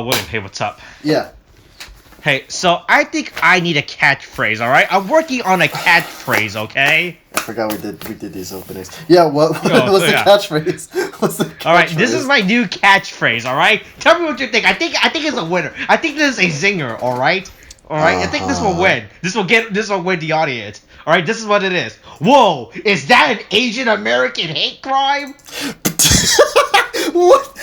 William, hey, what's up? Yeah. Hey, so I think I need a catchphrase, alright? I'm working on a catchphrase, okay? I forgot we did these openings. Yeah, what's the catchphrase? What's the catchphrase? Alright, this is my new catchphrase, alright? Tell me what you think. I think it's a winner. I think this is a zinger, alright? Alright, I think this will win. This will win the audience. Alright, this is what it is. Whoa, is that an Asian American hate crime? What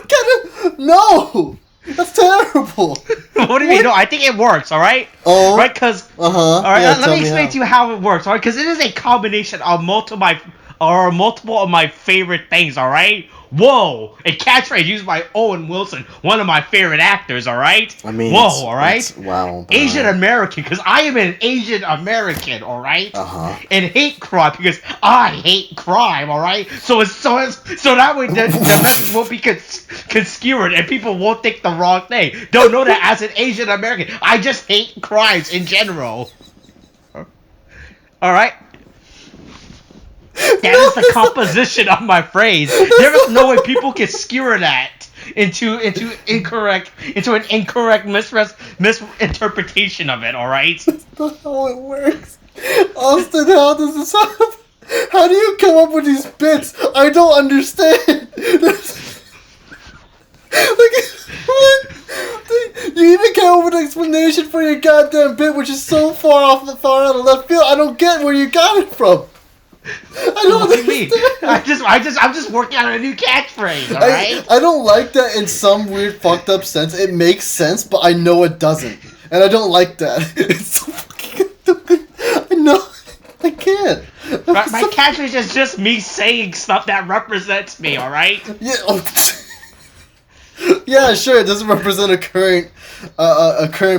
kind of... No! That's terrible! What do you mean? No, I think it works, alright? Oh. Right, because... Alright, let me explain to you how it works, alright? Because it is a combination of multiple of my favorite things, alright? Whoa! A catchphrase used by Owen Wilson, one of my favorite actors, alright? I mean, whoa, alright? Wow. Asian American, because I am an Asian American, alright? And hate crime, because I hate crime, alright? So that way the message won't be conskewered and people won't think the wrong thing. Don't know that as an Asian American. I just hate crimes in general. Alright? That is the composition of my phrase. There is no way people can skewer that into an incorrect misinterpretation of it. All right. That's not how it works, Austin. How does this happen? How do you come up with these bits? I don't understand. What? You even came up with an explanation for your goddamn bit, which is so far out of left field. I don't get where you got it from. I don't understand. I'm just working on a new catchphrase, alright? I don't like that in some weird fucked up sense. It makes sense, but I know it doesn't. And I don't like that. It's so fucking stupid. I know. I can't. My catchphrase is just me saying stuff that represents me, alright? Yeah. Yeah, sure. It doesn't represent a current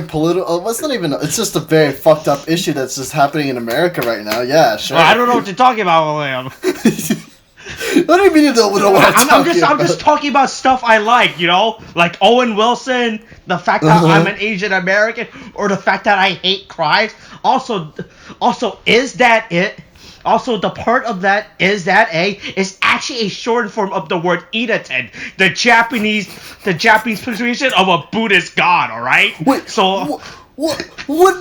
political. Well, it's not even. It's just a very fucked up issue that's just happening in America right now. Yeah, sure. Well, I don't know what you're talking about, William. What do you mean you don't know what I'm just talking about stuff I like, you know, like Owen Wilson, the fact that I'm an Asian American, or the fact that I hate crimes. Also, is that it? Also, the part of that is actually a short form of the word Itaten, the Japanese pronunciation of a Buddhist god. All right. Wait. So what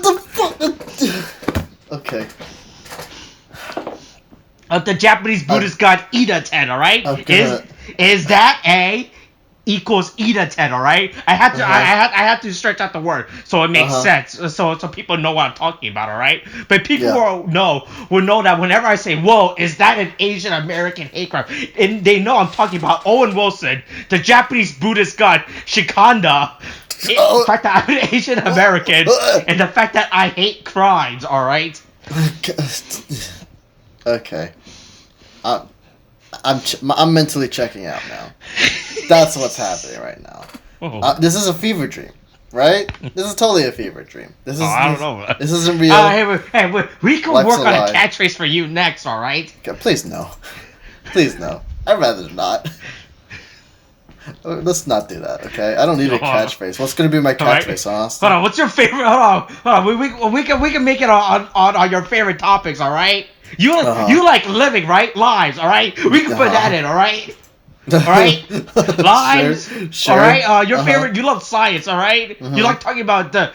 the fuck? Okay. The Japanese Buddhist god Itaten. All right. Okay. Is that a equals Itaten, all right? I have to stretch out the word so it makes sense, so people know what I'm talking about, all right? But people will know that whenever I say, "Whoa, is that an Asian American hate crime?" and they know I'm talking about Owen Wilson, the Japanese Buddhist god Shikanda, the fact that I'm an Asian American, and the fact that I hate crimes, all right? Okay. I'm mentally checking out now. That's what's happening right now. This is a fever dream, right? This is totally a fever dream. This is. I don't know. This isn't real. We can work on a catchphrase for you next, all right? Please no. Please no. I'd rather not. Let's not do that, okay? I don't need a catchphrase. What's gonna be my catchphrase, Austin? Hold on. What's your favorite? Hold on. We can make it on your favorite topics, all right? You like living, right? Lives, all right? We can put that in, all right? All right, lives. Sure. All right. Your favorite. You love science. All right. You like talking about the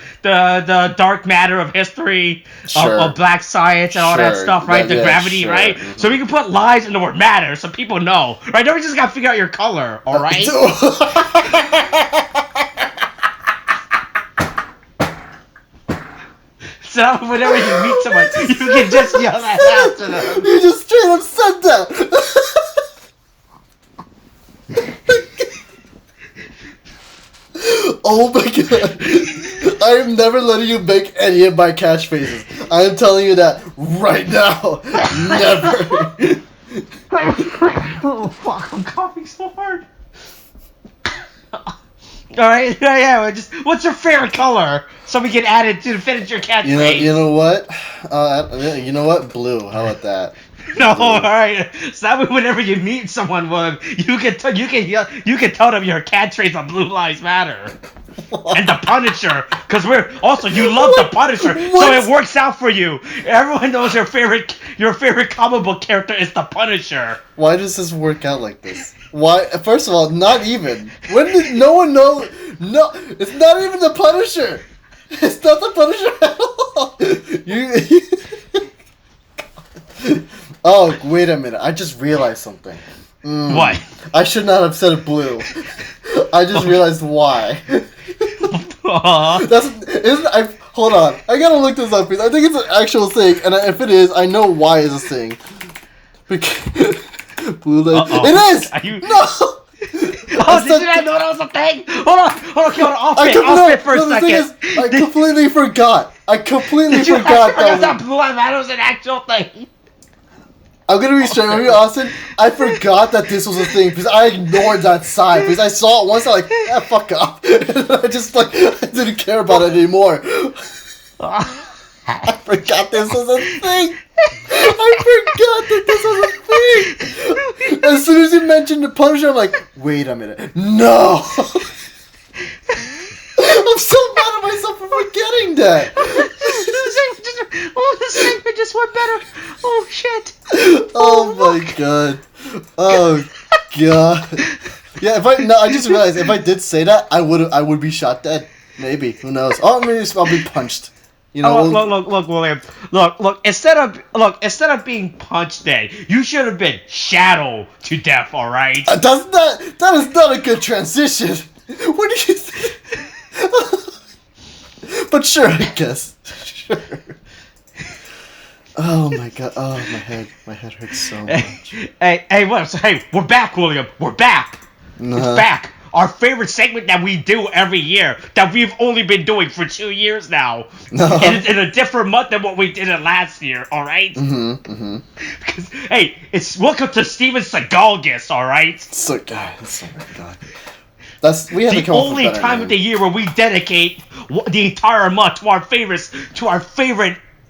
dark matter of history of black science and all that stuff, right? The gravity, right? So we can put lives in the word matter, so people know, right? Then we just gotta figure out your color. All right. So whenever you meet someone, you can just yell that out to them. You just straight up said that. Oh my god. I am never letting you make any of my catchphrases. I am telling you that right now. Never. Oh fuck, I'm coughing so hard. Alright, yeah, what's your favorite color? So we can add it to finish your catchphrase. You know what? You know what? Blue. How about that? No, all right. So that way, whenever you meet someone, you can tell them your catchphrase on Blue Lives Matter. And the Punisher, because you love the Punisher, so it works out for you. Everyone knows your favorite comic book character is the Punisher. Why does this work out like this? Why? First of all, not even. When did no one know? No, it's not even the Punisher. It's not the Punisher at all. Oh, wait a minute! I just realized something. What? I should not have said blue. I just realized why. Hold on. I gotta look this up because I think it's an actual thing, and if it is, I know why it's a thing. Blue light. It is. No. Oh, did you not know that was a thing? Hold on. Off it for a second. I completely forgot. Did you forgot that Blue Lives Matter was an actual thing? I'm gonna be straight with you, Austin. I forgot that this was a thing because I ignored that sign because I saw it once. I'm like, fuck off. I just I didn't care about it anymore. I forgot this was a thing. As soon as you mentioned the Punisher, I'm like, wait a minute, no. I'm so mad at myself for forgetting that. The segment just went better. Oh shit. Oh my god. Oh god. Yeah, I just realized if I did say that, I would be shot dead. Maybe. Who knows? Oh, maybe I'll be punched. You know. Look, William. Look. Instead of being punched dead, you should have been shadowed to death. All right. That is not a good transition. What do you think? But sure, I guess. Sure. Oh my god. Oh, my head hurts so much. Hey, we're back, William. We're back. It's back. Our favorite segment that we do every year, that we've only been doing for 2 years now. And it's in a different month than what we did it last year, alright? Because, hey, it's welcome to Steven Seagalgust, alright? Oh my god. We have the only time of the year where we dedicate the entire month to our favorite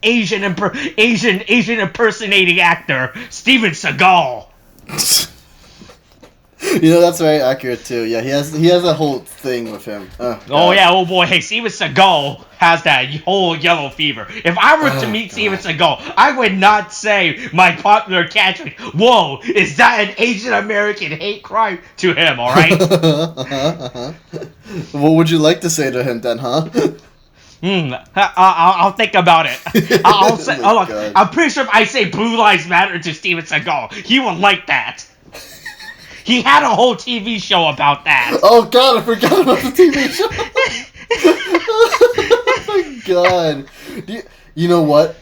Asian impersonating actor, Steven Seagal. You know, that's very accurate too. Yeah, he has a whole thing with him. Oh boy, hey, Steven Seagal has that whole yellow fever. If I were to meet Steven Seagal, I would not say my popular catchphrase, "Whoa, is that an Asian American hate crime?" to him, alright? What would you like to say to him then, huh? I'll think about it. I'll say, look, I'm pretty sure if I say Blue Lives Matter to Steven Seagal, he would like that. He had a whole TV show about that. Oh god, I forgot about the TV show. Oh my god. You know what?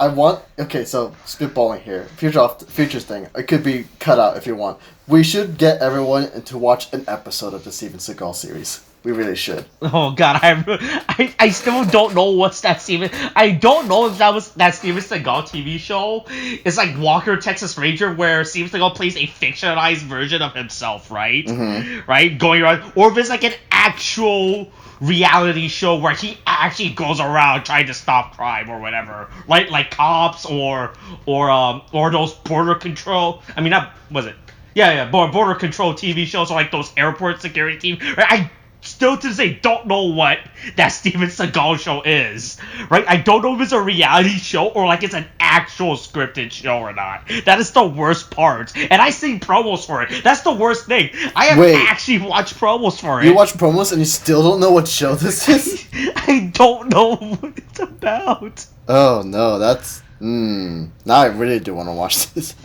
Okay, so spitballing here. Futures thing. It could be cut out if you want. We should get everyone to watch an episode of the Steven Seagal series. We really should. Oh god, I still don't know what's that Steven. I don't know if that was that Steven Seagal TV show. It's like Walker, Texas Ranger, where Steven Seagal plays a fictionalized version of himself, right? Mm-hmm. Right, going around, or if it's like an actual reality show where he actually goes around trying to stop crime or whatever, right? Like Cops or those border control. I mean, that was it. Yeah, border control TV shows, or like those airport security team. Right? I still to this day don't know what that Steven Seagal show is, right? I don't know if it's a reality show or like it's an actual scripted show or not. That is the worst part. And I seen promos for it. That's the worst thing. I have actually watched promos for it. You watch promos and you still don't know what show this is? I don't know what it's about. Oh no, that's... Now I really do want to watch this.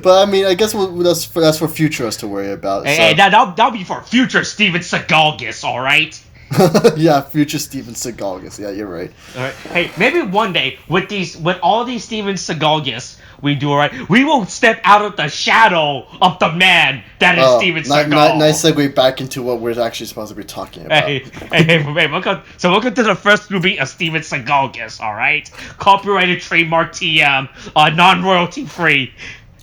But I mean, I guess that's for future us to worry about. Hey, that'll be for future Steven Seagalgust, all right? Yeah, future Steven Seagalgust. Yeah, you're right. All right. Hey, maybe one day with all these Steven Seagalgusts we do, all right, we will step out of the shadow of the man that is Steven Seagal. Nice segue back into what we're actually supposed to be talking about. Hey, welcome to the first movie of Steven Seagalgust, all right? Copyrighted, trademark, TM, non-royalty free.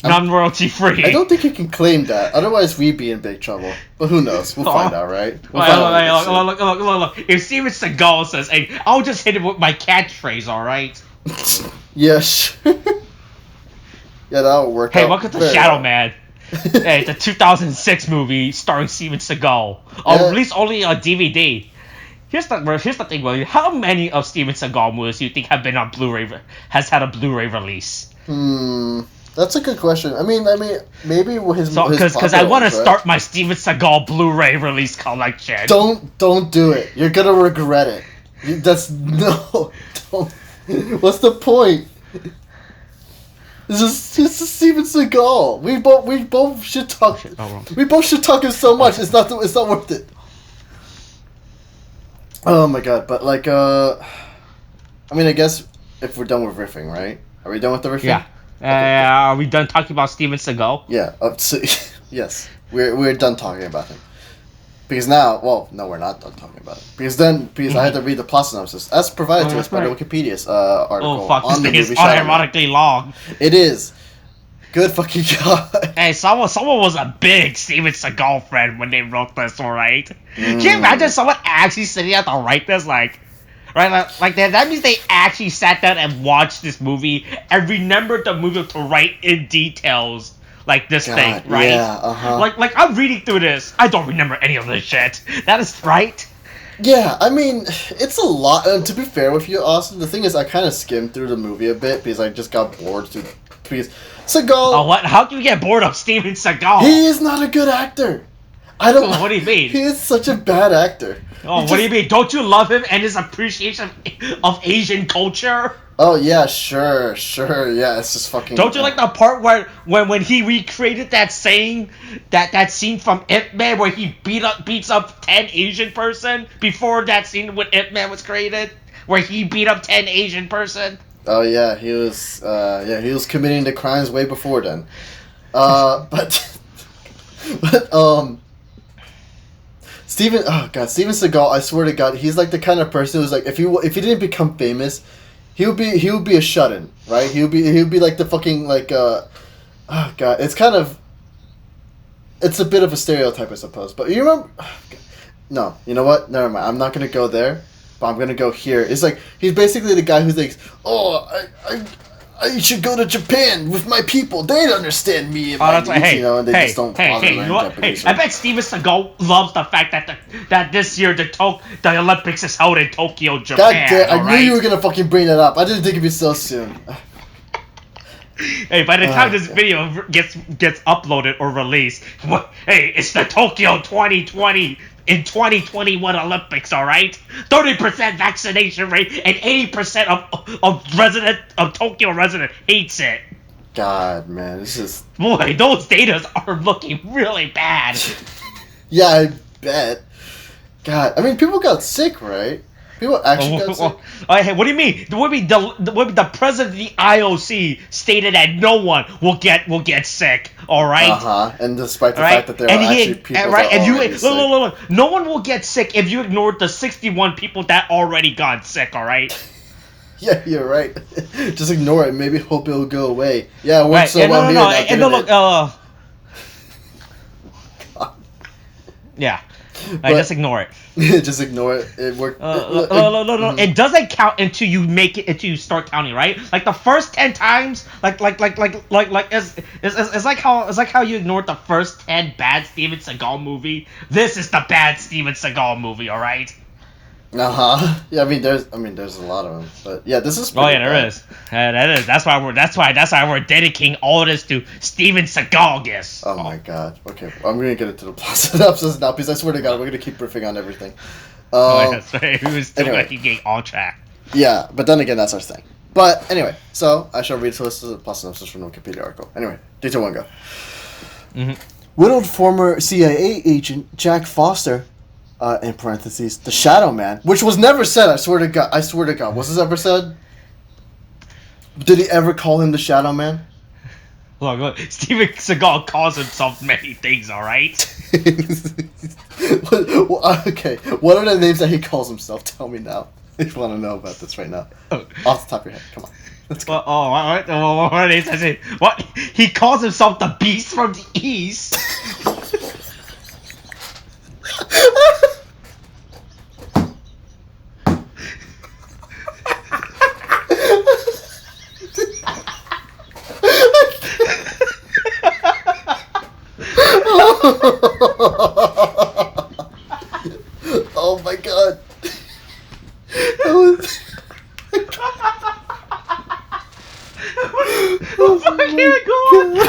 Non-royalty free. I don't think you can claim that. Otherwise, we'd be in big trouble. But who knows? We'll find out, right? Look. If Steven Seagal says, "Hey, I'll just hit him with my catchphrase," all right? Yes. Yeah, that would work out. Hey, welcome to Shadow Man. Hey, it's a 2006 movie starring Steven Seagal. Released only on DVD. Here's the thing, William. How many of Steven Seagal movies do you think have been on Blu-ray? Has had a Blu-ray release? That's a good question. I mean, maybe his because I want to start my Steven Seagal Blu-ray release collection. Don't do it. You're gonna regret it. Don't. What's the point? This is Steven Seagal. We both should talk. We both should talk him so much. It's not worth it. Oh my god! But like, I mean, I guess if we're done with riffing, right? Are we done with the riffing? Yeah. Okay. Are we done talking about Steven Seagal? Yeah. Yes, we're done talking about him. Because now, well, no, we're not done talking about it. Because I had to read the plot synopsis as provided to us by the Wikipedia's article. Oh fuck! On This the thing is movie Shadow Man. unironically long. It is. Good fucking god. Hey, someone was a big Steven Seagal fan when they wrote this, alright? Can you imagine someone actually sitting down to write this, like that means they actually sat down and watched this movie and remembered the movie to write in details like this thing, right? Yeah, Like I'm reading through this, I don't remember any of this shit. That is right. Yeah, I mean, it's a lot. And to be fair with you, Austin, the thing is, I kind of skimmed through the movie a bit because I just got bored. Because Seagal. Oh, what? How can you get bored of Steven Seagal? He is not a good actor. I don't. What do you mean? He is such a bad actor. Oh, what do you mean? Don't you love him and his appreciation of Asian culture? Oh yeah, sure, yeah, it's just fucking. Don't you like the part where when he recreated that saying that scene from Ip Man where he beats up 10 Asian person before that scene when Ip Man was created, where he beat up 10 Asian person? Oh yeah, he was committing the crimes way before then. But Steven Seagal, I swear to God, he's like the kind of person who's like if he didn't become famous, he would be a shut-in, right? He would be like the fucking like oh god, it's a bit of a stereotype, I suppose. But you remember? No, you know what? Never mind. I'm not gonna go there. But I'm gonna go here. It's like he's basically the guy who thinks, oh, I should go to Japan with my people. They'd understand me. And my needs, you know, and they just don't bother you know what? Japanese, I bet Steven Seagal loves the fact that this year the Olympics is held in Tokyo, Japan. God damn! I knew you were gonna fucking bring that up. I didn't think it'd be so soon. Hey, by the time this video gets uploaded or released, hey, it's the Tokyo 2020 in 2021 Olympics, all right? 30% vaccination rate and 80% of Tokyo resident hates it. God, man, this is boy. Those datas are looking really bad. Yeah, I bet. God, I mean, people got sick, right? People actually got sick. Hey, what do you mean? The president of the IOC stated that no one will get sick. All right. And despite the fact that there are actually people that are already sick. Look. No one will get sick if you ignored the 61 people that already got sick. All right. Yeah, you're right. Just ignore it. Maybe hope it'll go away. Yeah, it works so well here. Yeah. Just ignore it. Just ignore it. It worked. No. It doesn't count until you start counting, right? Like the first 10 times, it's like how you ignored the first 10 bad Steven Seagal movie. This is the bad Steven Seagal movie, all right? Yeah, I mean, there's a lot of them, but yeah, this is. Oh yeah, there is. That is. That's why we're dedicating all this to Steven Seagalgust. Oh my god. Okay, I'm gonna get into the plot synopsis now because I swear to God, we're gonna keep riffing on everything. That's right. We was still anyway. Getting on track. Yeah, but then again, that's our thing. But anyway, so I shall read the list of the plot synopsis from the Wikipedia article. Anyway, 3, 2, 1, go. Widowed former CIA agent Jack Foster. In parentheses, the Shadow Man, which was never said. I swear to God, was this ever said? Did he ever call him the Shadow Man? Look, Steven Seagal calls himself many things. All right. Okay, what are the names that he calls himself? Tell me now. If you want to know about this right now, off the top of your head. Come on. Let's go. What are they saying? What he calls himself the Beast from the East. Oh my god. That was... Oh my god.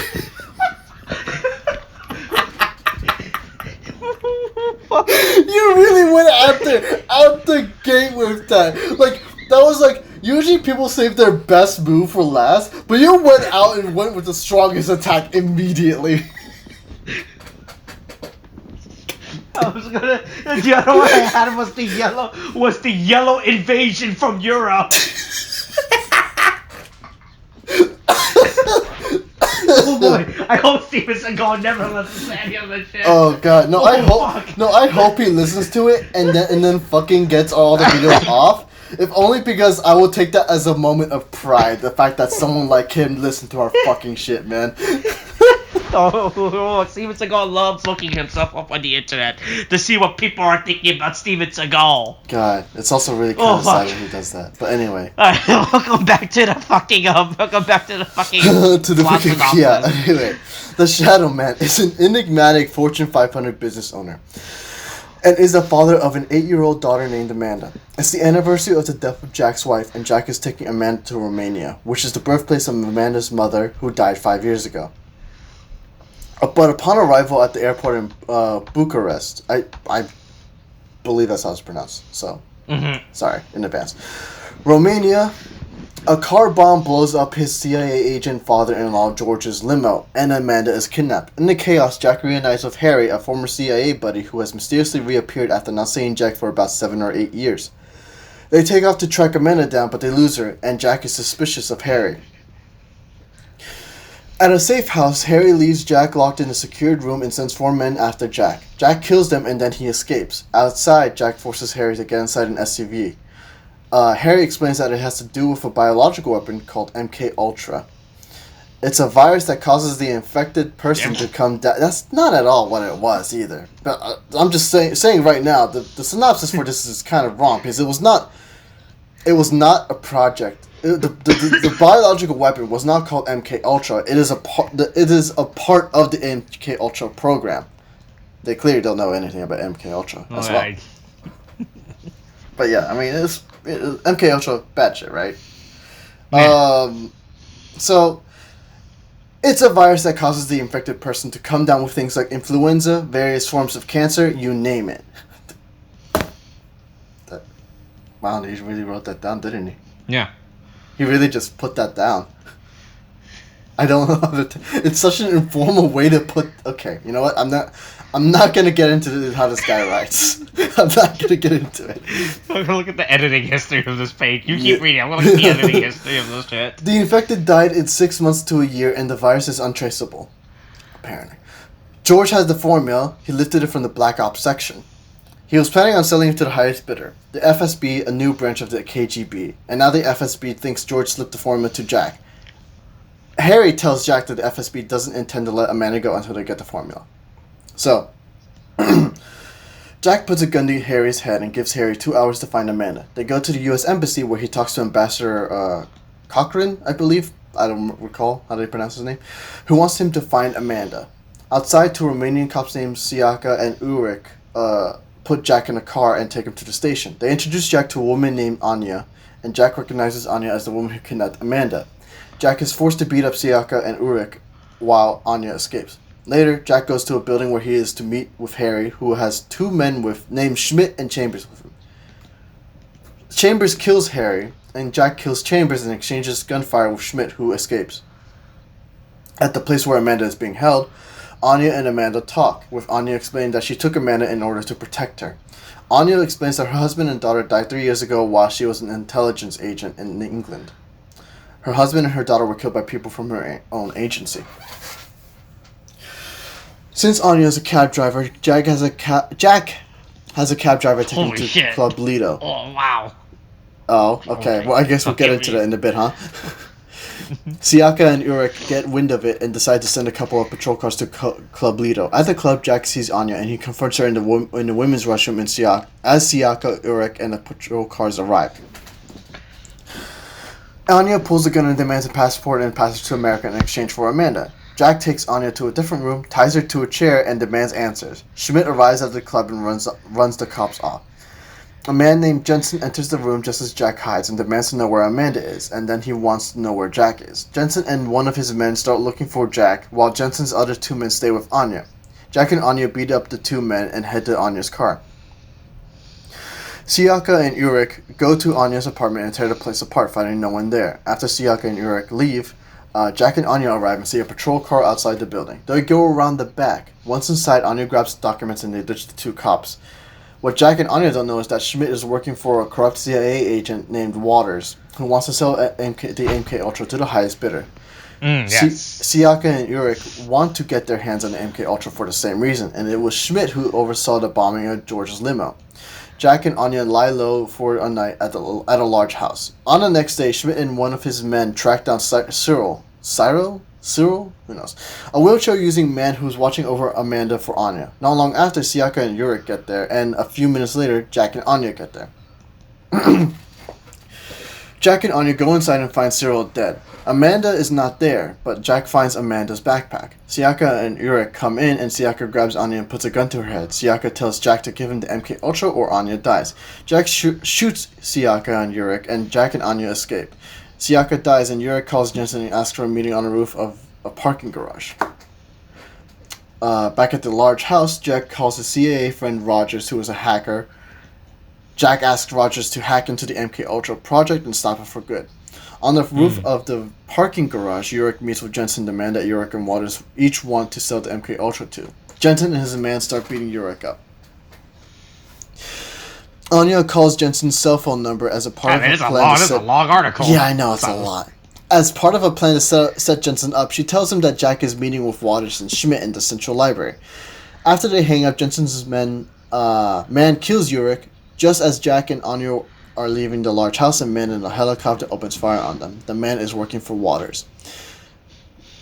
You really went out the gate with that. Like, that was like, usually people save their best move for last, but you went out and went with the strongest attack immediately. I was gonna. The other one I had was the yellow invasion from Europe. Oh boy! I hope Steven Seagal never listens to any of this shit. Oh god, no! Fuck. I hope he listens to it and then fucking gets all the videos off. If only because I will take that as a moment of pride. The fact that someone like him listened to our fucking shit, man. Oh, Steven Seagal loves looking himself up on the internet to see what people are thinking about Steven Seagal. God, it's also really kind of sad when he does that. But anyway. Welcome back to the fucking Welcome back to the fucking. To the fucking Anyway, the Shadow Man is an enigmatic Fortune 500 business owner, and is the father of an 8-year-old daughter named Amanda. It's the anniversary of the death of Jack's wife, and Jack is taking Amanda to Romania, which is the birthplace of Amanda's mother, who died 5 years ago. But upon arrival at the airport in Bucharest, I believe that's how it's pronounced, so sorry in advance. Romania, a car bomb blows up his CIA agent father-in-law George's limo, and Amanda is kidnapped. In the chaos, Jack reunites with Harry, a former CIA buddy who has mysteriously reappeared after not seeing Jack for about 7 or 8 years. They take off to track Amanda down, but they lose her, and Jack is suspicious of Harry. At a safe house, Harry leaves Jack locked in a secured room and sends 4 men after Jack. Jack kills them and then he escapes. Outside, Jack forces Harry to get inside an SUV. Harry explains that it has to do with a biological weapon called MK Ultra. It's a virus that causes the infected person to come down. That's not at all what it was either. But I'm just saying right now, the synopsis for this is kind of wrong because it was not a project. The biological weapon was not called MK Ultra. It is a part of the MK Ultra program. They clearly don't know anything about MK Ultra as well. But yeah, I mean, it's MK Ultra bad shit, right? Yeah. So it's a virus that causes the infected person to come down with things like influenza, various forms of cancer, you name it. Wow, he really wrote that down, didn't he? Yeah. He really just put that down. I don't know how to... It's such an informal way to put... Okay, you know what? I'm not gonna get into how this guy writes. I'm not gonna get into it. I'm gonna look at the editing history of this page. You keep reading. I'm gonna look at the editing history of this shit. The infected died in 6 months to a year, and the virus is untraceable. Apparently. George has the formula. He lifted it from the Black Ops section. He was planning on selling it to the highest bidder, the FSB, a new branch of the KGB, and now the FSB thinks George slipped the formula to Jack. Harry tells Jack that the FSB doesn't intend to let Amanda go until they get the formula. So, Jack puts a gun to Harry's head and gives Harry 2 hours to find Amanda. They go to the U.S. Embassy where he talks to Ambassador Cochrane, I believe, I don't recall how they pronounce his name, who wants him to find Amanda. Outside, 2 Romanian cops named Siaka and Ulrich put Jack in a car and take him to the station. They introduce Jack to a woman named Anya, and Jack recognizes Anya as the woman who kidnapped Amanda. Jack is forced to beat up Siaka and Ulrich while Anya escapes. Later, Jack goes to a building where he is to meet with Harry, who has 2 men named Schmidt and Chambers with him. Chambers kills Harry, and Jack kills Chambers and exchanges gunfire with Schmidt, who escapes. At the place where Amanda is being held, Anya and Amanda talk, with Anya explaining that she took Amanda in order to protect her. Anya explains that her husband and daughter died 3 years ago while she was an intelligence agent in England. Her husband and her daughter were killed by people from her own agency. Since Anya is a cab driver, Jack has a cab driver take him to Club Lido. Oh, wow. Oh, okay. Well, I guess we'll get into that in a bit, huh? Siaka and Ulrich get wind of it and decide to send a couple of patrol cars to Club Lido. At the club, Jack sees Anya and he confronts her in the women's restroom as Siaka, Ulrich, and the patrol cars arrive. Anya pulls the gun and demands a passport and passes to America in exchange for Amanda. Jack takes Anya to a different room, ties her to a chair, and demands answers. Schmidt arrives at the club and runs the cops off. A man named Jensen enters the room just as Jack hides and demands to know where Amanda is, and then he wants to know where Jack is. Jensen and one of his men start looking for Jack, while Jensen's other 2 men stay with Anya. Jack and Anya beat up the 2 men and head to Anya's car. Siaka and Urich go to Anya's apartment and tear the place apart, finding no one there. After Siaka and Urich leave, Jack and Anya arrive and see a patrol car outside the building. They go around the back. Once inside, Anya grabs documents and they ditch the 2 cops. What Jack and Anya don't know is that Schmidt is working for a corrupt CIA agent named Waters, who wants to sell the MK Ultra to the highest bidder. Yes. Siaka and Urich want to get their hands on the MK Ultra for the same reason, and it was Schmidt who oversaw the bombing of George's limo. Jack and Anya lie low for a night at a large house. On the next day, Schmidt and one of his men track down Sealal? Who knows? A wheelchair-using man who's watching over Amanda for Anya. Not long after, Siaka and Urich get there, and a few minutes later, Jack and Anya get there. Jack and Anya go inside and find Sealal dead. Amanda is not there, but Jack finds Amanda's backpack. Siaka and Urich come in, and Siaka grabs Anya and puts a gun to her head. Siaka tells Jack to give him the MK Ultra or Anya dies. Jack shoots Siaka and Urich, and Jack and Anya escape. Siaka dies, and Urich calls Jensen and asks for a meeting on the roof of a parking garage. Back at the large house, Jack calls his CIA friend Rogers, who is a hacker. Jack asks Rogers to hack into the MK Ultra project and stop it for good. On the roof of the parking garage, Urich meets with Jensen, demand that Urich and Waters each want to sell the MK Ultra to. Jensen and his man start beating Urich up. Anya calls Jensen's cell phone number as a part of a plan. It's a long article. Yeah, I know, it's a lot. As part of a plan to set Jensen up, she tells him that Jack is meeting with Waters and Schmidt in the Central Library. After they hang up, Jensen's man kills Urich just as Jack and Anya are leaving the large house, and man in a helicopter opens fire on them. The man is working for Waters.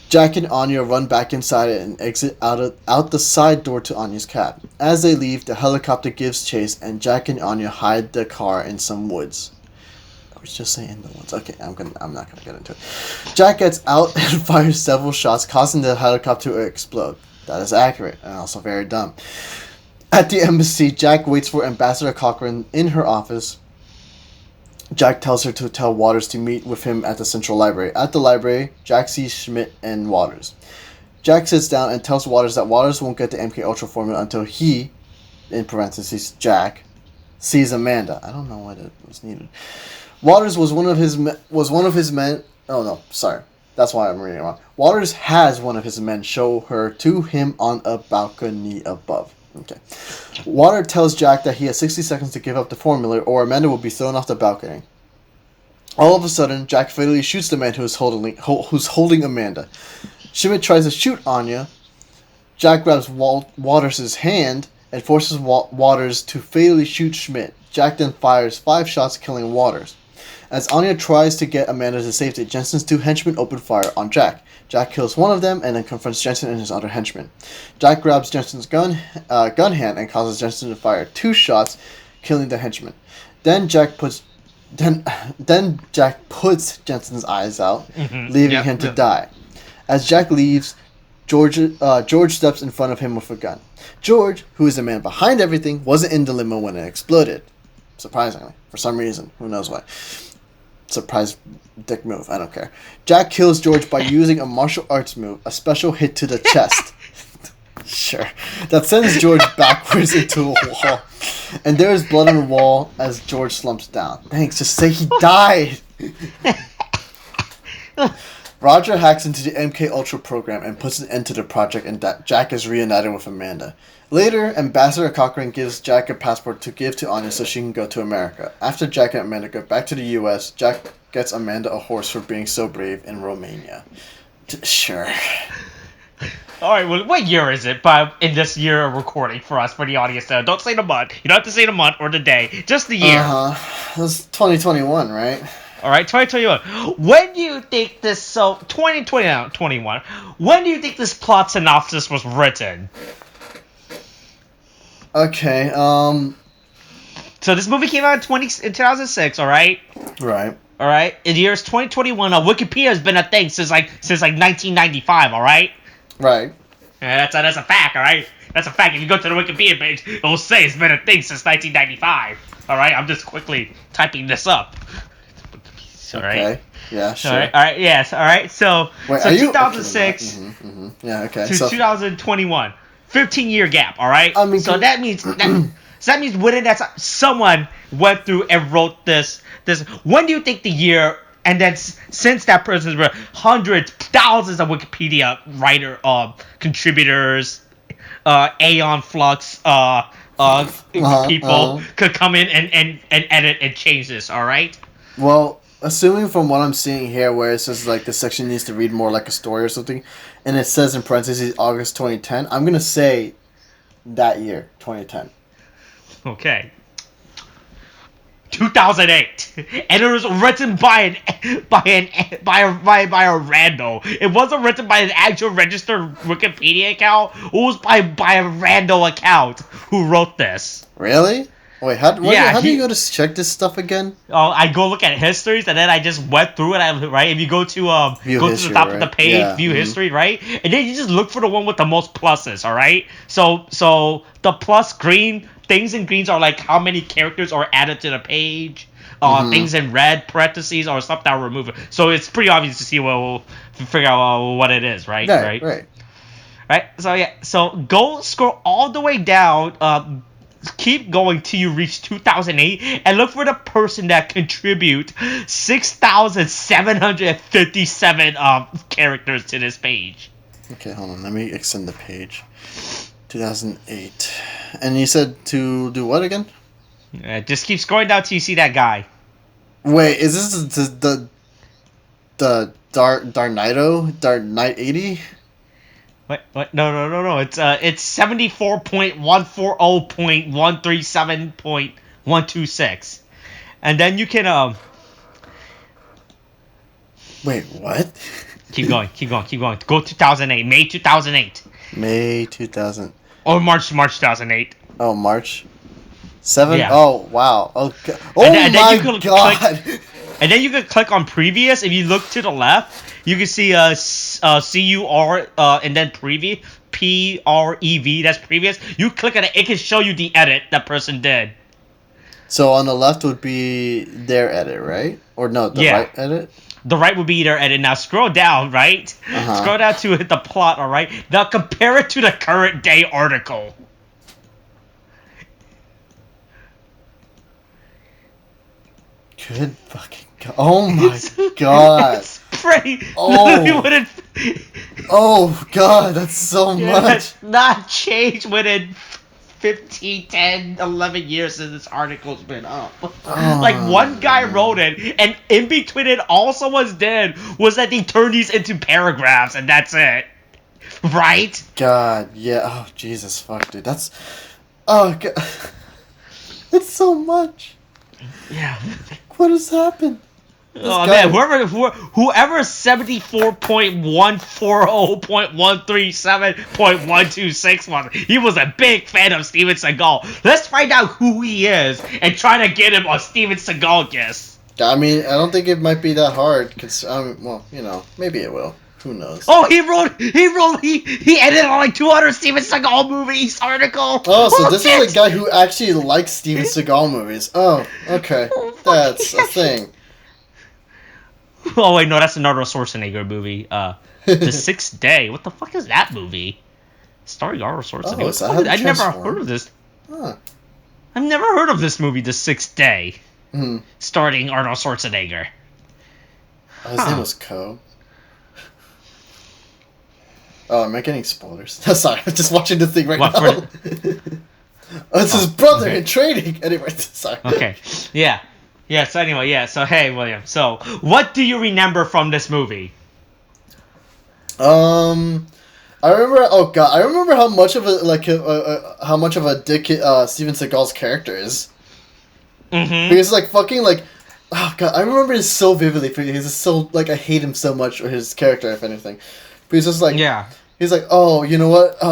Jack and Anya run back inside it and exit out the side door to Anya's cab. As they leave, the helicopter gives chase, and Jack and Anya hide the car in some woods. I was just saying the woods. Okay, I'm not gonna get into it. Jack gets out and fires several shots, causing the helicopter to explode. That is accurate and also very dumb. At the embassy, Jack waits for Ambassador Cochran in her office. Jack tells her to tell Waters to meet with him at the Central Library. At the library, Jack sees Schmidt and Waters. Jack sits down and tells Waters that Waters won't get the MK Ultra formula until he, in parentheses, Jack, sees Amanda. I don't know why that was needed. Waters was one of his men. Oh no, sorry. That's why I'm reading it wrong. Waters has one of his men show her to him on a balcony above. Okay. Water tells Jack that he has 60 seconds to give up the formula or Amanda will be thrown off the balcony. All of a sudden, Jack fatally shoots the man who's holding Amanda. Schmidt tries to shoot Anya. Jack grabs Waters' hand and forces Waters to fatally shoot Schmidt. Jack then fires 5 shots, killing Waters. As Anya tries to get Amanda to safety, Jensen's 2 henchmen open fire on Jack. Jack kills one of them and then confronts Jensen and his other henchman. Jack grabs Jensen's gun hand and causes Jensen to fire 2 shots, killing the henchman. Then Jack puts Jensen's eyes out, leaving him to die. As Jack leaves, George steps in front of him with a gun. George, who is the man behind everything, wasn't in the limo when it exploded. Surprisingly, for some reason, who knows why. Surprise dick move, I don't care. Jack kills George by using a martial arts move, a special hit to the chest. Sure. That sends George backwards into a wall. And there is blood on the wall as George slumps down. Thanks, just say he died. Roger hacks into the MK Ultra program and puts an end to the project, and Jack is reunited with Amanda. Later, Ambassador Cochran gives Jack a passport to give to Anya so she can go to America. After Jack and Amanda go back to the U.S., Jack gets Amanda a horse for being so brave in Romania. Sure. Alright, well, what year is it in this year of recording for us, for the audience? Don't say the month. You don't have to say the month or the day. Just the year. It's 2021, right? Alright, 2021. When do you think this... So, 2021. When do you think this plot synopsis was written? Okay, So this movie came out in 2006, alright? Right. Alright? In the year 2021, Wikipedia has been a thing since 1995, alright? Right. That's a fact, all right? That's a fact. If you go to the Wikipedia page, it'll say it's been a thing since 1995. All right, I'm just quickly typing this up. All right. Okay. Yeah. Sure. All right. Yes. All right. So, Wait, so are you 2006 Yeah. Okay. to So 2021, 15-year gap. All right. I mean, so that means within that time, someone went through and wrote this. When do you think the year? And then since that person's wrote hundreds, thousands of Wikipedia writer contributors, Aeon Flux people could come in and edit and change this. All right. Well, assuming from what I'm seeing here, where it says like the section needs to read more like a story or something, and it says in parentheses August 2010, I'm gonna say that year, 2010. Okay. 2008, and it was written by a rando. It wasn't written by an actual registered Wikipedia account. It was by a rando account who wrote this. Really? Wait, how do you go to check this stuff again? Oh, I go look at histories, and then I just went through it. Right, if you go to history, the top right? of the page, view history, right, and then you just look for the one with the most pluses. All right, so the plus green things in greens are like how many characters are added to the page. Things in red parentheses or stuff that we're removing. So it's pretty obvious to see figure out what it is, right? Right. So yeah, so go scroll all the way down. Keep going till you reach 2008 and look for the person that contribute 6,757 characters to this page. Okay, hold on. Let me extend the page. 2008. And you said to do what again? Just keep scrolling down till you see that guy. Wait, is this the Dark Knight 80? What? No. It's 74.140.137.126, and then you can Wait, what? Keep going. Go 2008, May 2008. May 2000. Or March 2008. Oh, March 7. Yeah. Oh wow. Okay. Oh and my god. And then you can click on previous. If you look to the left, you can see CUR and then previous PREV. That's previous. You click on it, it can show you the edit that person did. So on the left would be their edit, right? Or no, the right edit. The right would be their edit. Now scroll down, right? Scroll down to the plot, all right? Now compare it to the current day article. Good fucking god. Oh my god. It's pretty. Oh. Oh god, that's so much. That's not changed within 15, 10, 11 years since this article's been up. Like, one guy wrote it, and in between it, all someone's did was that they turned these into paragraphs, and that's it. Right? God, yeah. Oh, Jesus, fuck, dude. That's... Oh, God. That's so much. Yeah. What has happened? Oh man, whoever 74.140.137.126 was, he was a big fan of Steven Seagal. Let's find out who he is and try to get him a Steven Seagalgust. I mean, I don't think it might be that hard. Cause, well, you know, maybe it will. Who knows? Oh, he edited on like 200 Steven Seagal movies article. Oh, so this is a guy who actually likes Steven Seagal movies. Oh, okay. That's a thing. Oh wait, no, that's another Schwarzenegger movie. The Sixth Day. What the fuck is that movie? Starring Arnold Schwarzenegger. I've never heard of this. Huh. I've never heard of this movie, The Sixth Day. Mm-hmm. Starring Arnold Schwarzenegger. His name was Co. Oh, am I getting spoilers? Sorry, I'm just watching the thing right now. It's his brother in training. Anyway, sorry. Okay. Yeah. Yeah, so anyway, yeah, so hey, William, so what do you remember from this movie? I remember, I remember how much of a dick Steven Seagal's character is. Mm-hmm. Because, like, fucking, like, oh god, I remember it so vividly, because it's so, like, I hate him so much, or his character, if anything. But he's just like, yeah. He's like, oh, you know what,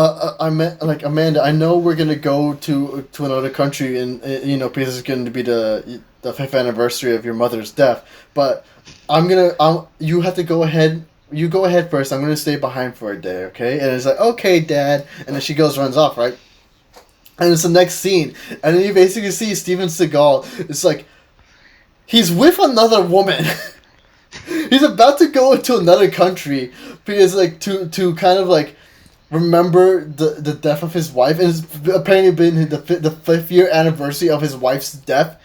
like, Amanda, I know we're gonna go to another country, and, you know, because it's going to be the 5th anniversary of your mother's death, but you have to go ahead you go ahead first. I'm going to stay behind for a day, okay? And it's like, okay, Dad. And then she runs off, right? And it's the next scene. And then you basically see Steven Seagal. It's like, he's with another woman. He's about to go into another country because, like, to kind of, like, remember the death of his wife. And it's apparently been the 5th year anniversary of his wife's death.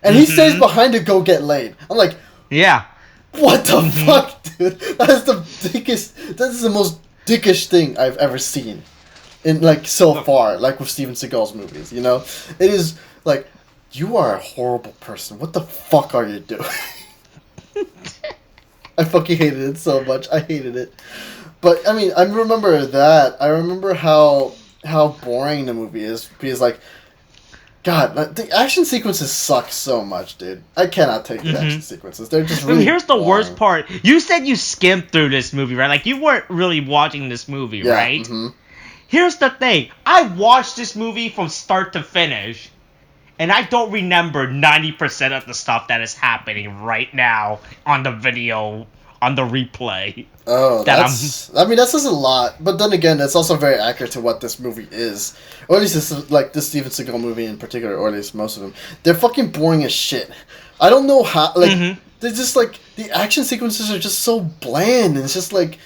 And he stays behind to go get laid. I'm like, yeah. What the fuck, dude? That's the most dickish thing I've ever seen. In, like, so far. Like, with Steven Seagal's movies, you know? It is, like, you are a horrible person. What the fuck are you doing? I fucking hated it so much. I hated it. But, I mean, I remember that. I remember how boring the movie is. Because, like, God, the action sequences suck so much, dude. I cannot take the action sequences. They're just really Here's the boring. worst part. You said you skimmed through this movie, right? Like, you weren't really watching this movie, right? Mm-hmm. Here's the thing. I watched this movie from start to finish, and I don't remember 90% of the stuff that is happening right now on the video, on the replay. Oh, that says a lot. But then again, that's also very accurate to what this movie is. Or at least this Steven Seagal movie in particular, or at least most of them. They're fucking boring as shit. I don't know how, like, they're just, like, the action sequences are just so bland. And it's just, like,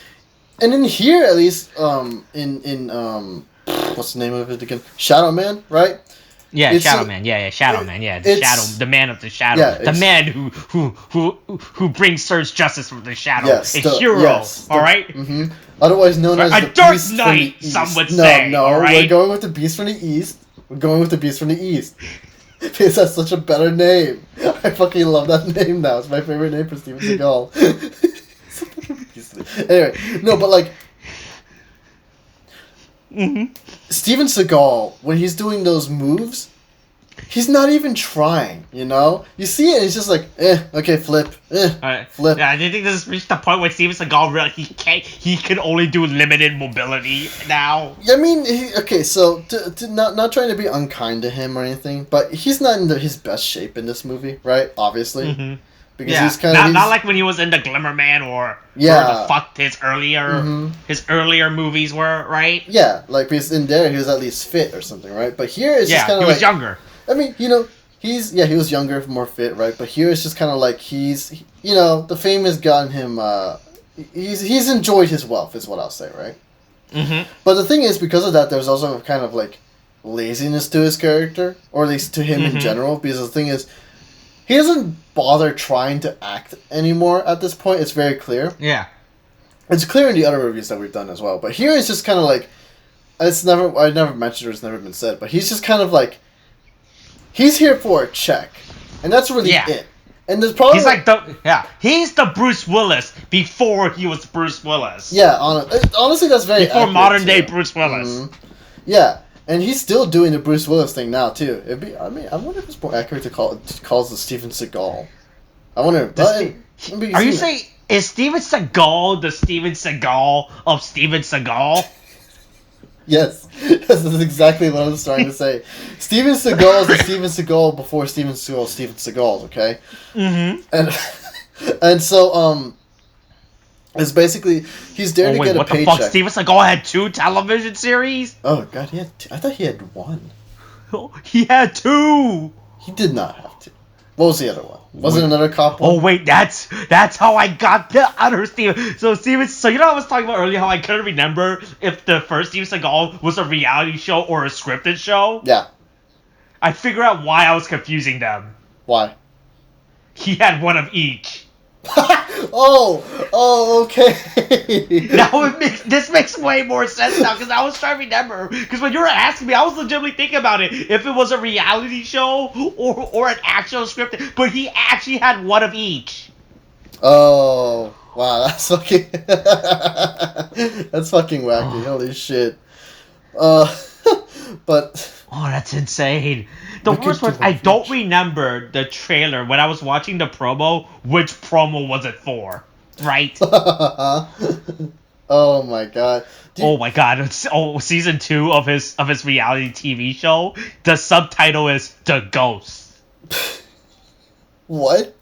and in here, at least, in what's the name of it again? Shadow Man, right? Yeah, Shadow Man. Yeah, Shadow Man. Yeah, the man of the shadow. Yeah, the man who brings Surge justice from the shadow. Yes, a hero. All right. Mm-hmm. Otherwise known as a the Dark Beast Knight. from the East. Some would say. No, all right? we're going with the Beast from the East. We're going with the Beast from the East. Because that's such a better name. I fucking love that name now. It's my favorite name for Steven Seagal. Anyway, no, but like. Steven Seagal, when he's doing those moves, he's not even trying, you know? You see it, and it's just like, okay, flip, flip. Yeah, I think this has reached the point where Steven Seagal really, he can only do limited mobility now. I mean, so, not trying to be unkind to him or anything, but he's not in his best shape in this movie, right? Obviously. Because he's kind of not like when he was in the Glimmer Man or the fuck his earlier movies were, right? Yeah, like because in there he was at least fit or something, right? But here it's just kind of he was younger. I mean, you know, he was younger, more fit, right? But here it's just kind of like the fame has gotten him. He's enjoyed his wealth, is what I'll say, right? But the thing is, because of that, there's also kind of like laziness to his character, or at least to him in general. Because the thing is, he doesn't bother trying to act anymore at this point. It's very clear. Yeah. It's clear in the other reviews that we've done as well. But here it's just kind of like, I never mentioned or it's never been said, but he's just kind of like, he's here for a check. And that's really it. And there's probably... he's the Bruce Willis before he was Bruce Willis. Yeah, honestly that's very before modern day Bruce Willis. Yeah. And he's still doing the Bruce Willis thing now too. I wonder if it's more accurate to call it the Steven Seagal. I wonder. Are you saying is Steven Seagal the Steven Seagal of Steven Seagal? Yes, this is exactly what I was trying to say. Steven Seagal is the Steven Seagal before Steven Seagal's. Okay. And so it's basically he's there to get a paycheck. What the fuck? Steven Seagal had 2 television series? Oh god, I thought he had 1. He had 2. He did not have to. What was the other one? Was it another cop one? Oh wait, that's how I got the other Steven. So you know I was talking about earlier how I couldn't remember if the first Steven Seagal was a reality show or a scripted show? Yeah. I figured out why I was confusing them. Why? He had 1 of each. Okay. Now this makes way more sense now because I was trying to remember. Because when you were asking me, I was legitimately thinking about it if it was a reality show or an actual script. But he actually had 1 of each. Oh wow, that's fucking wacky. Holy shit. But that's insane. The worst was I don't remember the trailer when I was watching the promo. Which promo was it for? Right? Oh my god. Oh my god. Season 2 of his reality TV show. The subtitle is The Ghost. What?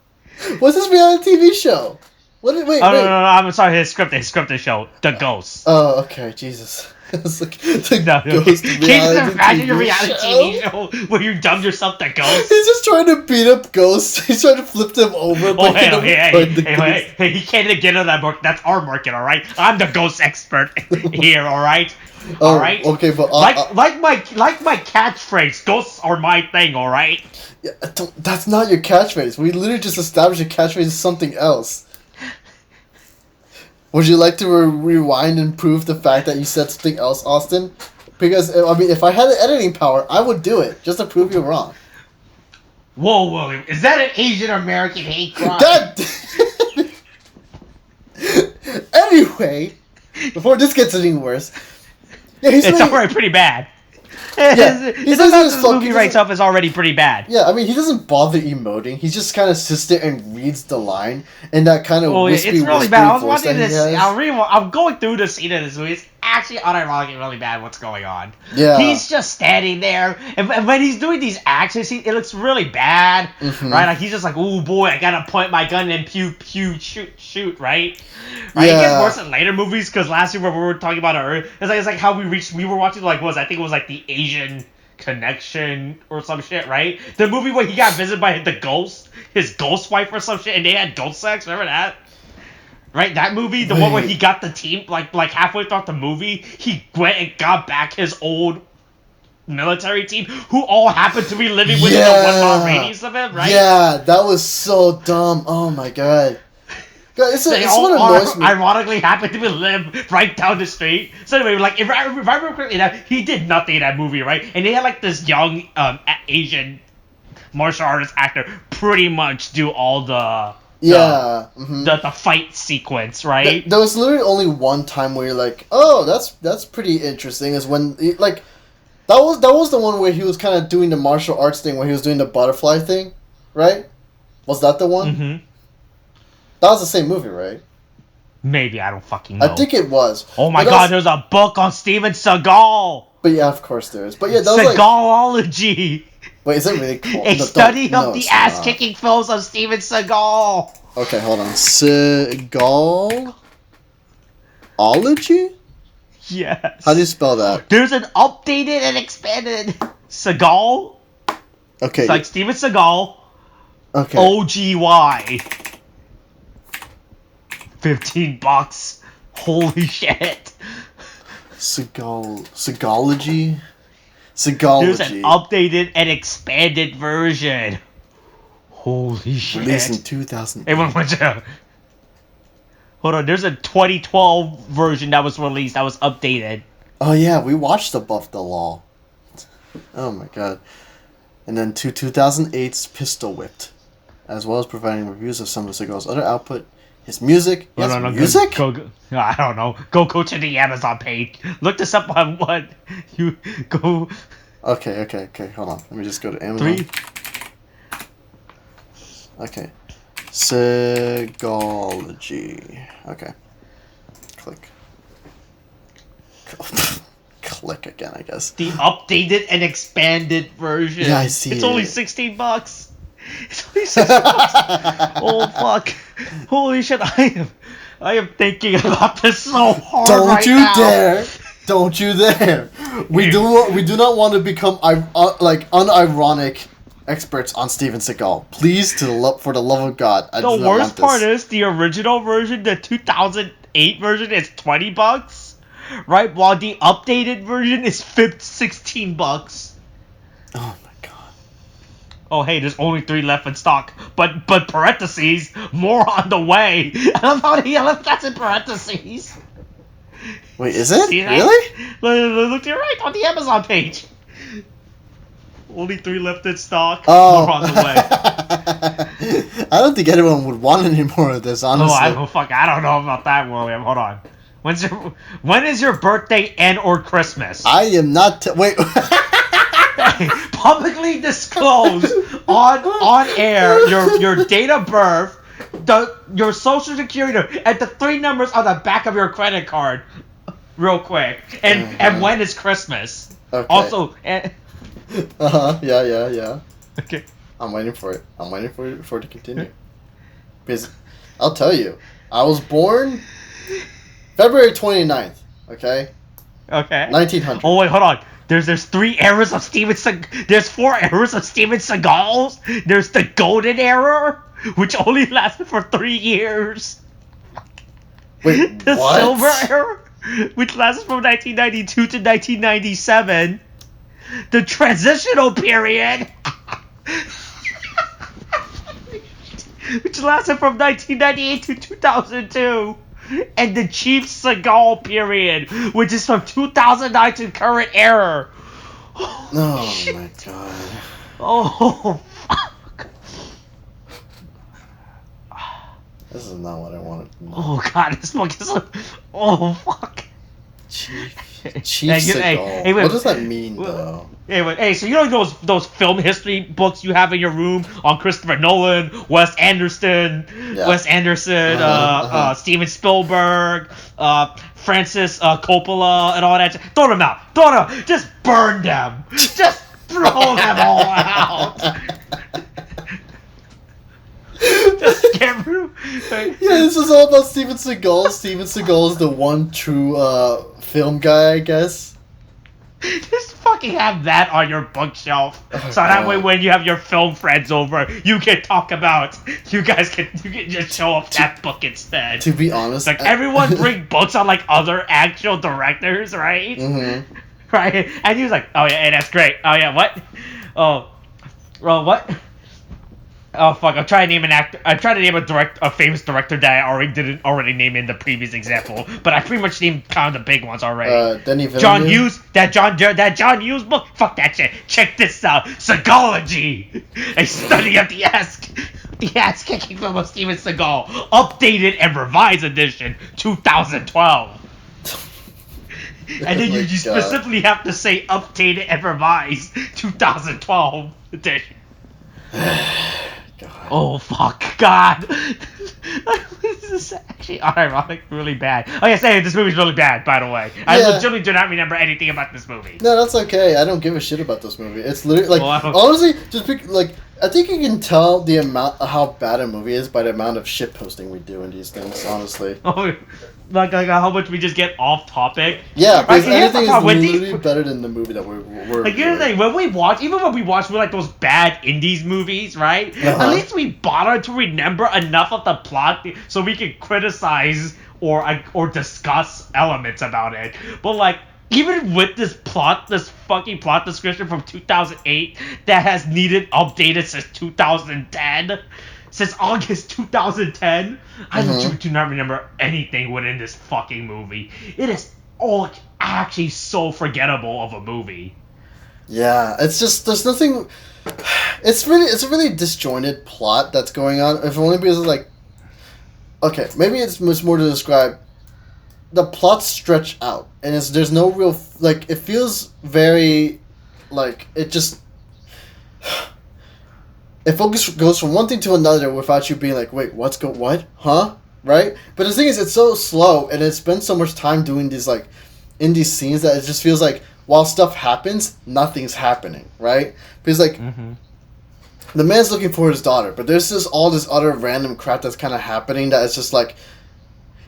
What's this reality TV show? What did wait? Oh wait. no, I'm sorry. His scripted show, The Ghost. Oh, okay, Jesus. It's like the No, Ghost can you imagine a TV reality TV show where you dub yourself the Ghost? He's just trying to beat up ghosts. He's trying to flip them over. Oh, but hey, he can't get into that market. That's our market, all right? I'm the ghost expert here, all right? All right? Okay, but like my catchphrase, ghosts are my thing, all right? yeah, that's not your catchphrase. We literally just established your catchphrase is something else. Would you like to rewind and prove the fact that you said something else, Austin? Because, I mean, if I had the editing power, I would do it, just to prove you wrong. Whoa, William, is that an Asian American hate crime? Anyway, before this gets any worse... Yeah, it's already pretty bad. Yeah, this movie right itself is already pretty bad. Yeah, I mean, he doesn't bother emoting. He just kind of sits there and reads the line, and that kind of wispy, it's really bad. I was voice watching that this. I'm going through the scene of this movie. It's actually unironically really bad what's going on. Yeah. He's just standing there, and when he's doing these action scenes, it looks really bad, right? Like, he's just like, oh boy, I gotta point my gun and pew, shoot, right? Right? Yeah. It gets worse in later movies, because last year when we were talking about it, it's like how we were watching, like, I think it was like the Asian Connection or some shit, right? The movie where he got visited by the ghost, his ghost wife or some shit, and they had ghost sex, remember that? Right, that movie, the one where he got the team, like halfway throughout the movie, he went and got back his old military team, who all happened to be living within a 1 mile radius of him, right? Yeah, that was so dumb. Oh my god. God, it's They what all annoys me. ironically happened to be live right down the street. So anyway, like, if I remember correctly, he did nothing in that movie, right? And they had like this young Asian martial artist actor pretty much do all the the fight sequence, right? There was literally only one time where you're like, oh, that's pretty interesting. Is when like that was the one where he was kind of doing the martial arts thing, where he was doing the butterfly thing, right? Was that the one? Mm-hmm. That was the same movie, right? Maybe, I don't fucking know. I think it was. Oh my god, there's a book on Steven Seagal! But yeah, of course there is. But yeah, that was Seagalology! Wait, is it really called? A study of the ass-kicking films of Steven Seagal! Okay, hold on. Seagalology? Yes. How do you spell that? There's an updated and expanded Seagal. Okay. It's like Steven Seagal. Okay. OGY. $15. Holy shit. Seagology? There's an updated and expanded version. Holy shit. Released in 2000. Hold on, there's a 2012 version that was released that was updated. Oh yeah, we watched Above the Law. Oh my god. And then 2008's Pistol Whipped, as well as providing reviews of some of Seagal's other output. His music. He has music? Go, I don't know. Go to the Amazon page. Look this up on what you go. Okay. Hold on. Let me just go to Amazon. 3. Okay. Seagology. Okay. Click. Click again, I guess. The updated and expanded version. Yeah, I see. It's only $16. It's only $16. Oh fuck! Holy shit! I am thinking about this so hard. Don't you dare! Don't you dare! We do not want to become unironic experts on Steven Seagal. Please, for the love of God, I do not want this. The worst part is the original version, the 2008 version, is $20, right? While the updated version is $16. Oh my god. Oh hey, there's only 3 left in stock, but parentheses, more on the way. I love how he left that's in parentheses. Wait, is it? See that? Really? Look to your right on the Amazon page. Only 3 left in stock. Oh. More on the way. I don't think anyone would want any more of this, honestly. I don't know about that, William. Hold on. When is your birthday and or Christmas? I am not. Wait. Publicly disclose on air your date of birth, your social security, and the 3 numbers on the back of your credit card, real quick. And when is Christmas? Okay. Also. Yeah. Okay. I'm waiting for it. I'm waiting for it to continue. Because I'll tell you, I was born February 29th, okay? Okay. 1900. Oh, wait, hold on. There's 3 eras of There's 4 eras of Steven Seagal's. There's the Golden Era, which only lasted for 3 years. Wait, the what? Silver Era, which lasted from 1992 to 1997. The Transitional Period, which lasted from 1998 to 2002. And the Chief Seagal Period, which is from 2009 to current era. Oh my god. Oh, fuck. This is not what I wanted to know. Oh, God, this book is... Oh, fuck. Chief Hey, Seagal. wait. What does that mean, though? Hey, so you know those film history books you have in your room on Christopher Nolan, Wes Anderson, Steven Spielberg, Francis Coppola, and all that. Throw them out. Just burn them. Just throw them all out. Just get rid. Yeah, this is all about Steven Seagal. Steven Seagal is the one true film guy, I guess. Just fucking have that on your bookshelf, so that way when you have your film friends over, you guys can just show off that book instead. To be honest, like everyone bring books on like other actual directors, right? Mm-hmm. Right, and he was like, "Oh yeah, hey, that's great. Oh yeah, what? Oh, well, what? Oh fuck! I'm trying to name an actor. I'm trying to name a famous director that I didn't already name in the previous example, but I pretty much named kind of the big ones already. Denny Villeneuve. John Hughes. That John Hughes book. Fuck that shit. Check this out. Seagology, a study of the ass kicking film of Steven Seagal, updated and revised edition, 2012. And then you specifically have to say updated and revised, 2012 edition. God. Oh fuck, God! This is actually ironic, really bad. Oh yeah, say this movie's really bad, by the way. I legitimately do not remember anything about this movie. No, that's okay. I don't give a shit about this movie. It's literally like honestly, I think you can tell the amount how bad a movie is by the amount of shit posting we do in these things. Honestly. Oh, like how much we just get off topic. Yeah, because anything is literally better than the movie that we're like, here's the thing, when we watch like those bad indies movies, right? Uh-huh. At least we bother to remember enough of the plot so we can criticize or discuss elements about it. But like, even with this fucking plot description from 2008 that has needed updated since 2010. Since August 2010, I do not remember anything within this fucking movie. It is all actually so forgettable of a movie. Yeah, it's just there's nothing. It's a really disjointed plot that's going on. If only because it's like, okay, maybe it's much more to describe. The plots stretch out, and there's no real like. It feels very, like it just. It goes from one thing to another without you being like, wait, what? Huh? Right? But the thing is, it's so slow, and it's spent so much time doing these, like, in these scenes that it just feels like, while stuff happens, nothing's happening, right? Because, like, the man's looking for his daughter, but there's just all this other random crap that's kind of happening that is just, like,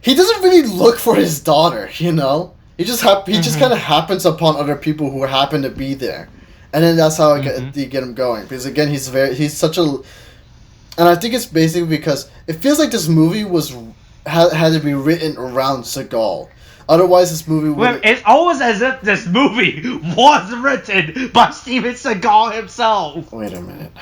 he doesn't really look for his daughter, you know? He just kind of happens upon other people who happen to be there. And then that's how you get him going. Because again, he's such a... And I think it's basically because it feels like this movie had to be written around Seagal. Otherwise, this movie would... Well, it's almost as if this movie was written by Steven Seagal himself. Wait a minute.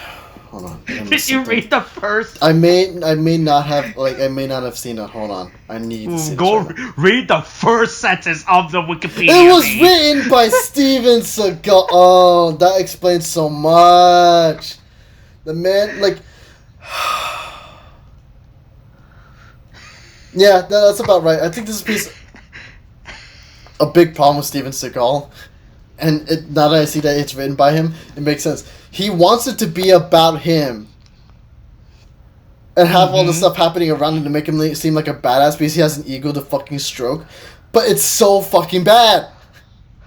Hold on. Did you read the first? I may not have seen it. Hold on. I need to see it. Read the first sentence of the Wikipedia. It was written by Steven Seagal. Oh, that explains so much. The man, like... Yeah, that's about right. I think this is a big problem with Steven Seagal. And now that I see that it's written by him, it makes sense. He wants it to be about him. And have all the stuff happening around him to make him seem like a badass because he has an ego to fucking stroke. But it's so fucking bad.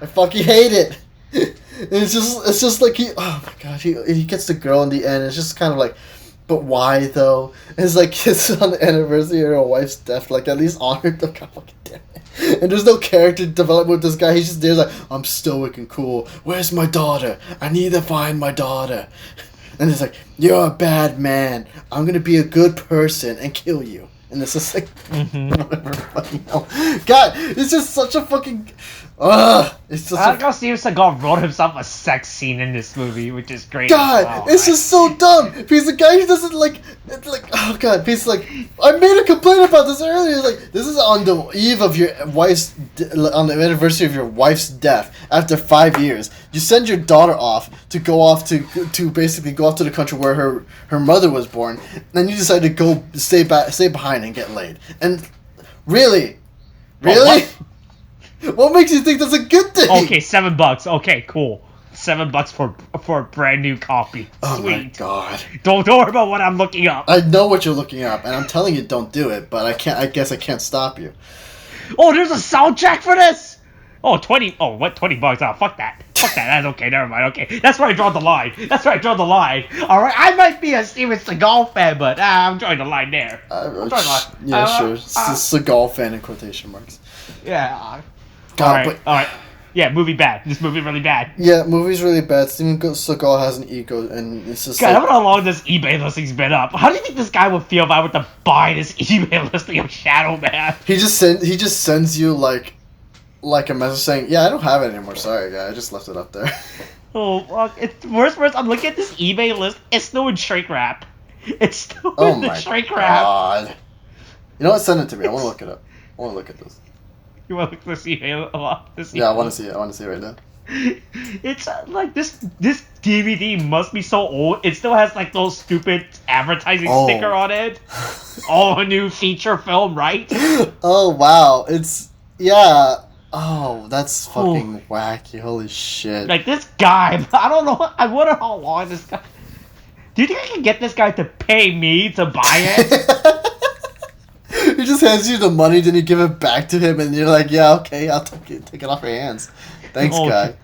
I fucking hate it. It's just like oh my god, he gets the girl in the end. It's just kind of like, But why though? It's like it's on the anniversary of your wife's death. Like at least honor the God fucking damn it. And there's no character development with this guy. He's just there like, I'm stoic and cool. Where's my daughter? I need to find my daughter. And it's like, you're a bad man. I'm gonna be a good person and kill you. And it's just like, whatever fucking hell. God, it's just such a fucking. It's just. I like how Steven Seagal wrote himself a sex scene in this movie, which is great. God, it's just so dumb. Because the guy who doesn't like, it's like, oh god, he's like, I made a complaint about this earlier. Like, this is on the eve of your wife's, on the anniversary of your wife's death. After 5 years, you send your daughter off to go off to basically go off to the country where her mother was born. And then you decide to go stay behind and get laid. And really. What makes you think that's a good thing? Okay, $7. Okay, cool. $7 for a brand new copy. Oh Sweet. my god. Don't worry about what I'm looking up. I know what you're looking up, and I'm telling you don't do it, but I guess I can't stop you. Oh, there's a soundtrack for this? Oh, 20. Oh, what? $20? Oh, fuck that. Fuck that. That's okay. Never mind. Okay. That's where I draw the line. Alright, I might be a Steven Seagal fan, but I'm drawing the line there. Yeah, sure. It's a Seagal fan in quotation marks. Yeah. God, Alright. Yeah, movie bad. This movie really bad. Yeah, movie's really bad. Steven Seagal has an ego, and it's just God, how long this eBay listing's been up? How do you think this guy would feel if I were to buy this eBay listing of Shadow Man? He just sends you like a message saying, "Yeah, I don't have it anymore. Sorry, guy. I just left it up there." Oh, fuck. It's worse. I'm looking at this eBay list. It's still in shrink wrap. It's still in the shrink wrap. God. You know what? Send it to me. I want to look it up. I want to look at this. You want to look at this eBay? Yeah, I want to see it. I want to see it right now. It's like this DVD must be so old. It still has like those stupid advertising sticker on it. Oh, a new feature film, right? Oh wow, yeah. Oh, that's fucking wacky. Holy shit. Like this guy, I don't know. I wonder how long this guy. Do you think I can get this guy to pay me to buy it? He just hands you the money, then you give it back to him, and you're like, yeah, okay, I'll take it off your hands. Thanks, guy.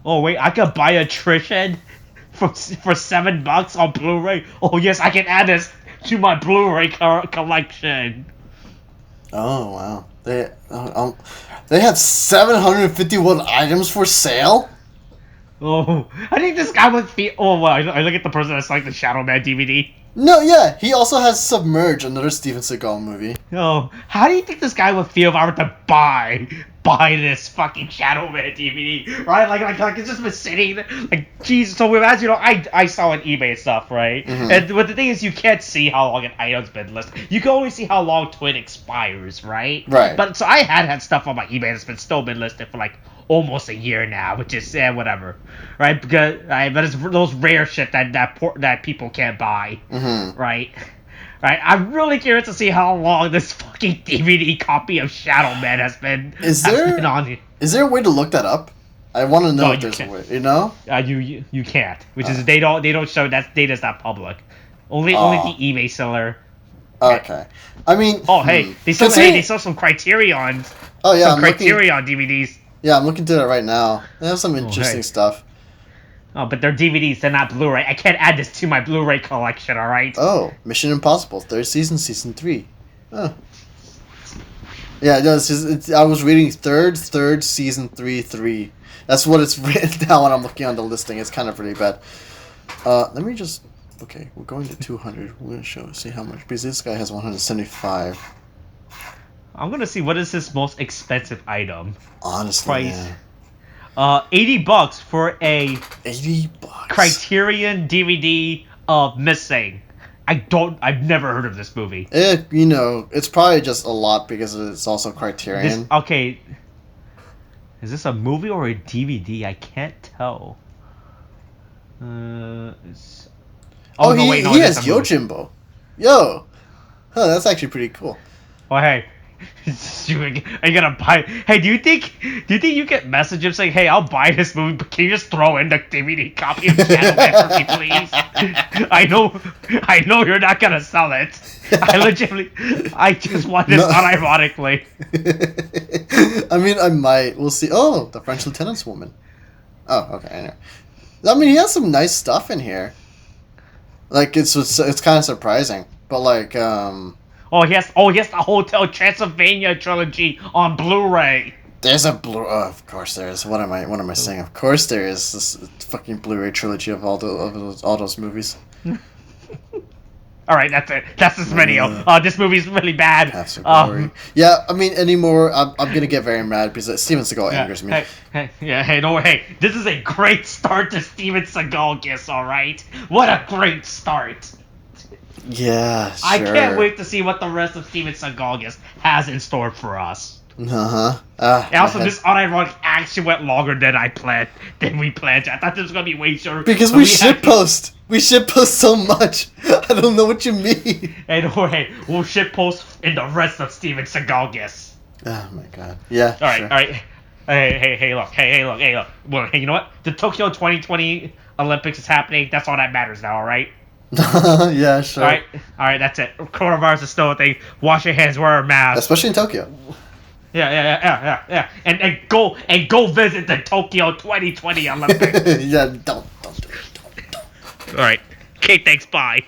Oh, wait, I could buy attrition for $7 on Blu-ray? Oh, yes, I can add this to my Blu-ray collection. Oh, wow. They have 751 items for sale? Oh, I think this guy would feel... Oh, well, I look at the person that's like the Shadow Man DVD. No, yeah, he also has Submerge, another Steven Seagal movie. Oh, how do you think this guy would feel if I were to buy this fucking Shadow Man DVD, right? Like it's just been sitting there. Like, Jesus. So as you know, I saw on eBay stuff, right? Mm-hmm. But the thing is, you can't see how long an item's been listed. You can only see how long Twin expires, right? Right. But so I had stuff on my eBay that's still been listed for like almost a year now, which is whatever, right? Because but it's those rare shit that people can't buy, right? Right, I'm really curious to see how long this fucking DVD copy of Shadow Man has been on here. Is there a way to look that up? I want to know if there's a way. You know? You can't, which is they don't show that data's not public. Only the eBay seller. Okay. I mean. Oh hey, they sell some Criterion. Oh yeah, some Criterion DVDs. Yeah, I'm looking through it right now. They have some interesting stuff. Oh, but they're DVDs, they're not Blu-ray. I can't add this to my Blu-ray collection, alright? Oh, Mission Impossible, 3rd season, season 3. Oh. Yeah, no, I was reading third season 3. That's what it's written down when I'm looking on the listing. It's kind of really bad. Let me just... Okay, we're going to 200. We're going to see how much. Because this guy has 175. I'm going to see what is his most expensive item. Honestly, price. $80 for a $80 Criterion DVD of Missing. I've never heard of this movie. It's probably just a lot because it's also Criterion. Okay. Is this a movie or a DVD? I can't tell. He has Yojimbo. Yo. Huh, that's actually pretty cool. Oh, hey. I gotta buy. Hey, do you think you get messages saying, "Hey, I'll buy this movie, but can you just throw in the DVD copy of Shadow Man for me, please?" I know you're not gonna sell it. I just want this unironically. I mean, I might. We'll see. Oh, the French Lieutenant's woman. Oh, okay. I know. I mean, he has some nice stuff in here. Like it's kind of surprising, but like he has the Hotel Transylvania trilogy on Blu-ray. There's a of course there is. What am I saying? Of course there is this fucking Blu-ray trilogy of all those movies. All right, that's it. That's this video. This movie's really bad. Yeah, I mean, anymore, I'm gonna get very mad because Steven Seagal angers me. Hey, this is a great start to Steven Seagalgust, all right? What a great start. Yeah, sure. I can't wait to see what the rest of Steven Seagalgust has in store for us. And also, this unironic actually went longer than we planned. I thought this was gonna be way shorter. Because we shitpost. We shitpost so much. I don't know what you mean. Hey, don't worry. We'll shitpost in the rest of Steven Seagalgust. Oh my god. Yeah. All right. Sure. All right. Hey, look. Well, hey, you know what? The Tokyo 2020 Olympics is happening. That's all that matters now. All right. Yeah, sure. All right. That's it. Coronavirus is still a thing. Wash your hands. Wear a mask. Especially in Tokyo. Yeah. And go visit the Tokyo 2020 Olympics. Yeah, don't do it. Don't. All right. Okay, thanks. Bye.